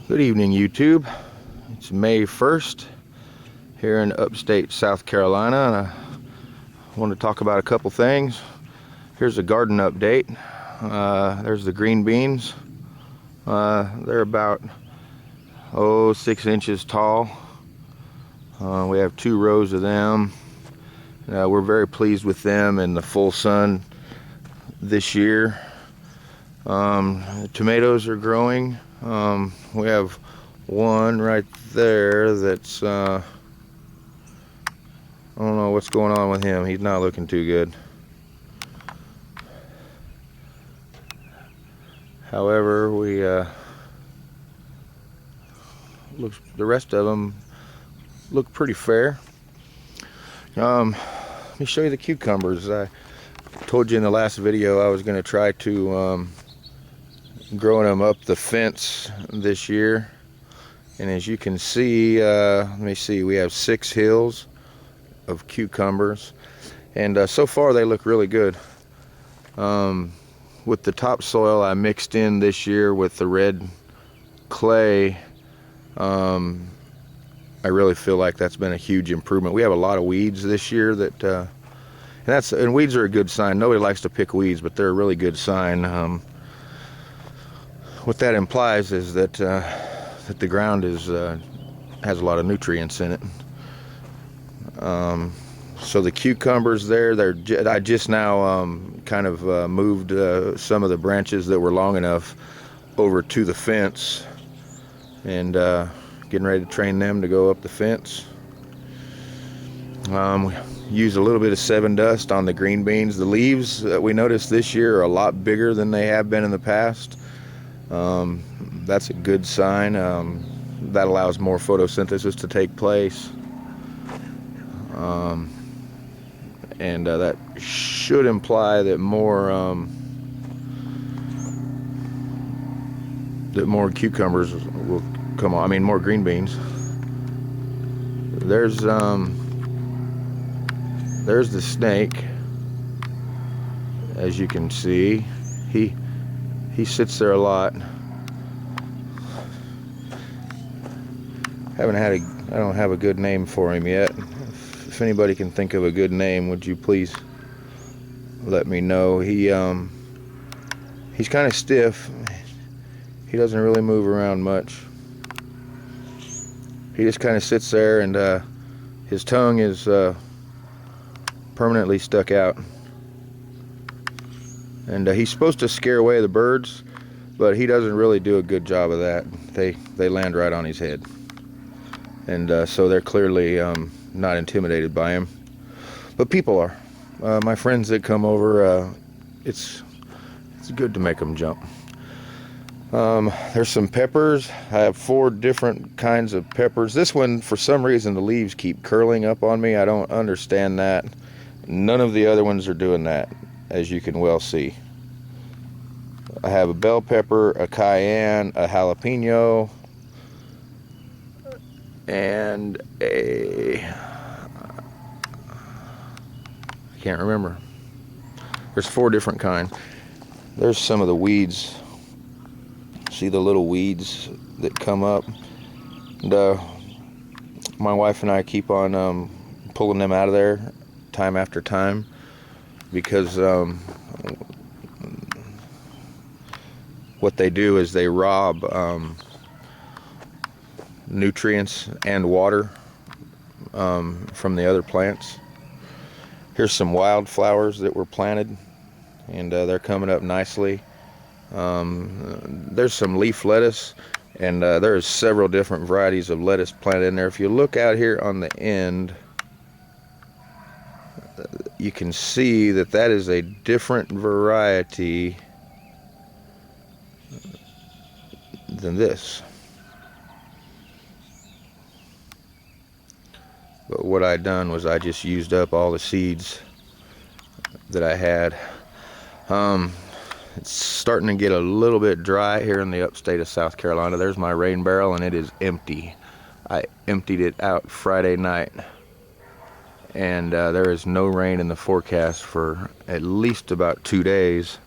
Good evening, YouTube. It's May 1st here in upstate South Carolina, and I want to talk about a couple things. Here's a garden update. There's the green beans. They're about 6 inches tall. We have 2 rows of them. We're very pleased with them in the full sun this year. Tomatoes are growing. We have one right there that's I don't know what's going on with him. He's not looking too good. However, the rest of them look pretty fair. Let me show you the cucumbers. I told you in the last video I was going to try to growing them up the fence this year, and as you can see, let me see, we have 6 hills of cucumbers, and so far they look really good. With the topsoil I mixed in this year with the red clay, I really feel like that's been a huge improvement. We have a lot of weeds this year and weeds are a good sign. Nobody likes to pick weeds, but they're a really good sign. What that implies is that the ground has a lot of nutrients in it. So the cucumbers there, I just now kind of moved some of the branches that were long enough over to the fence, and getting ready to train them to go up the fence. We use a little bit of 7 dust on the green beans. The leaves that we noticed this year are a lot bigger than they have been in the past. That's a good sign. That allows more photosynthesis to take place, and that should imply that more cucumbers will come on. I mean, more green beans. There's the snake. As you can see, he sits there a lot. I don't have a good name for him yet. If anybody can think of a good name, would you please let me know. He's kind of stiff. He doesn't really move around much. He just kind of sits there, and his tongue is permanently stuck out. And he's supposed to scare away the birds, but he doesn't really do a good job of that. They land right on his head, and so they're clearly not intimidated by him. But people are. My friends that come over, it's good to make them jump. There's some peppers. I have 4 different kinds of peppers. This one, for some reason, the leaves keep curling up on me. I don't understand that. None of the other ones are doing that, as you can well see. I have a bell pepper, a cayenne, a jalapeno, and I can't remember. There's 4 different kinds. There's some of the weeds. See the little weeds that come up? And my wife and I keep on pulling them out of there time after time, because what they do is they rob nutrients and water from the other plants. Here's some wildflowers that were planted, and they're coming up nicely. There's some leaf lettuce, and there's several different varieties of lettuce planted in there. If you look out here on the end, you can see that is a different variety than this. But what I done was I just used up all the seeds that I had. It's starting to get a little bit dry here in the upstate of South Carolina. There's my rain barrel, and it is empty. I emptied it out Friday night, and there is no rain in the forecast for at least about 2 days.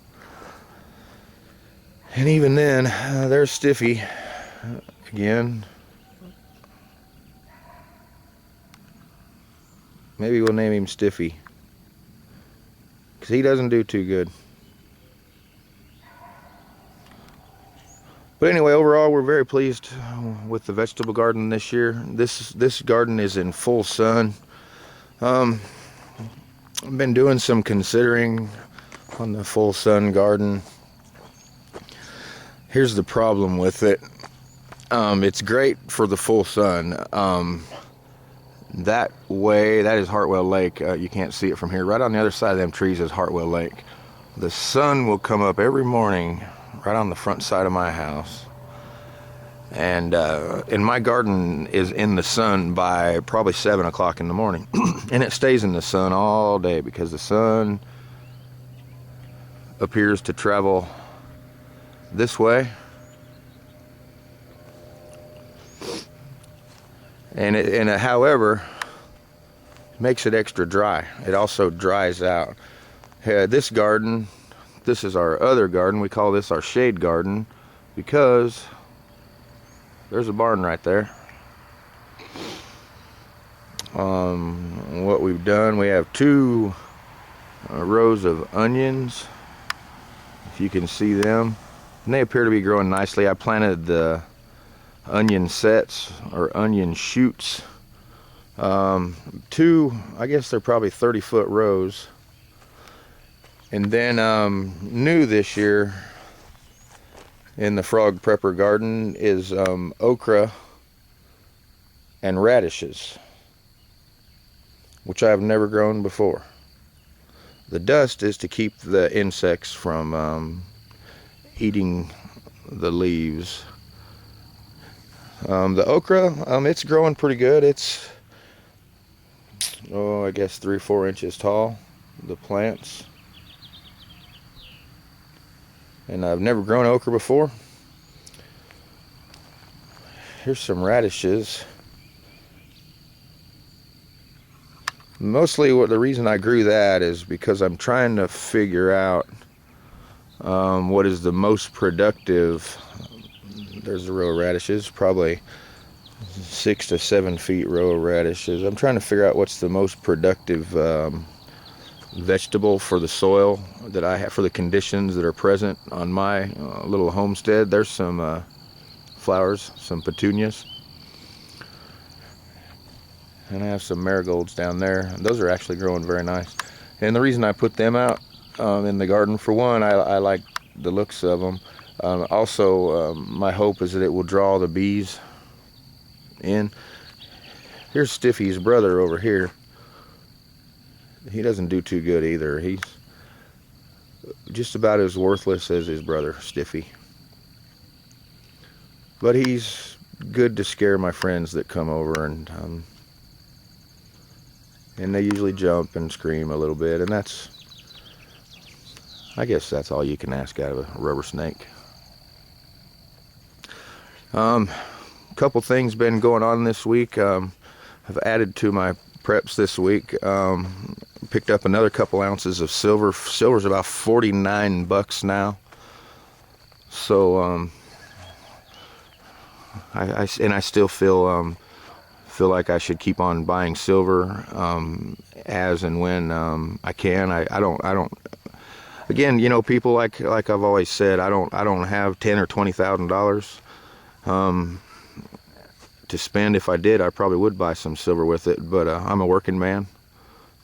And even then, they're stiffy, again. Maybe we'll name him Stiffy, because he doesn't do too good. But anyway, overall, we're very pleased with the vegetable garden this year. This garden is in full sun. I've been doing some considering on the full sun garden. Here's the problem with it. It's great for the full sun. That way, that is Hartwell Lake. You can't see it from here. Right on the other side of them trees is Hartwell Lake. The sun will come up every morning right on the front side of my house. And my garden is in the sun by probably 7 o'clock in the morning. And it stays in the sun all day because the sun appears to travel this way. And however, makes it extra dry. It also dries out. This garden, this is our other garden. We call this our shade garden because there's a barn right there. What we've done, we have 2 rows of onions, if you can see them, and they appear to be growing nicely. I planted the onion sets or onion shoots, 2, I guess they're probably 30-foot rows. And then new this year in the frog prepper garden is okra and radishes, which I have never grown before. The dust is to keep the insects from eating the leaves. The okra, it's growing pretty good. It's, I guess 3 or 4 inches tall, the plants. And I've never grown okra before. Here's some radishes. Mostly the reason I grew that is because I'm trying to figure out what is the most productive. There's a row of radishes, probably 6 to 7 feet row of radishes. I'm trying to figure out what's the most productive vegetable for the soil that I have, for the conditions that are present on my little homestead. There's some flowers, some petunias, and I have some marigolds down there. Those are actually growing very nice. And the reason I put them out in the garden, for one, I like the looks of them. Also, my hope is that it will draw the bees in. Here's Stiffy's brother over here. He doesn't do too good either. He's just about as worthless as his brother, Stiffy. But he's good to scare my friends that come over, and they usually jump and scream a little bit, and I guess that's all you can ask out of a rubber snake. Couple things been going on this week. I've added to my preps this week. Picked up another couple ounces of silver. Silver's about $49 now. So I still feel like I should keep on buying silver as and when I can. I don't. Again, you know, people, like I've always said, I don't have $10,000 or $20,000 to spend. If I did, I probably would buy some silver with it. But I'm a working man,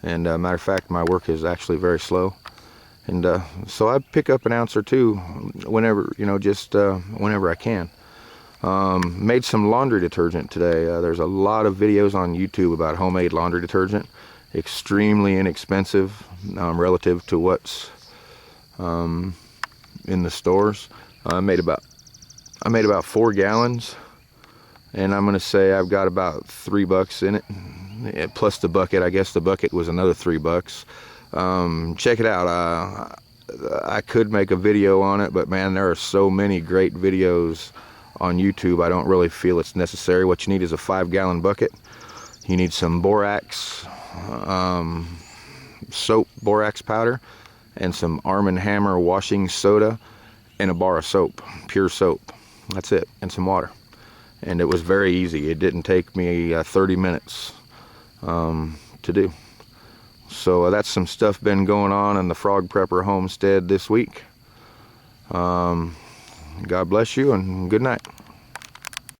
and matter of fact, my work is actually very slow, and so I pick up an ounce or two whenever, you know, just whenever I can. Made some laundry detergent today. There's a lot of videos on YouTube about homemade laundry detergent. Extremely inexpensive relative to what's in the stores. I made about 4 gallons, and I'm gonna say I've got about $3 in it, plus the bucket. I guess the bucket was another $3. Check it out. I could make a video on it, but man, there are so many great videos on YouTube. I don't really feel it's necessary. What you need is a 5-gallon bucket. You need some borax soap, borax powder, and some Arm & Hammer washing soda, and a bar of soap, pure soap. That's it, and some water. and it was very easy. It didn't take me 30 minutes to do. So that's some stuff been going on in the Frog Prepper homestead this week. God bless you and good night.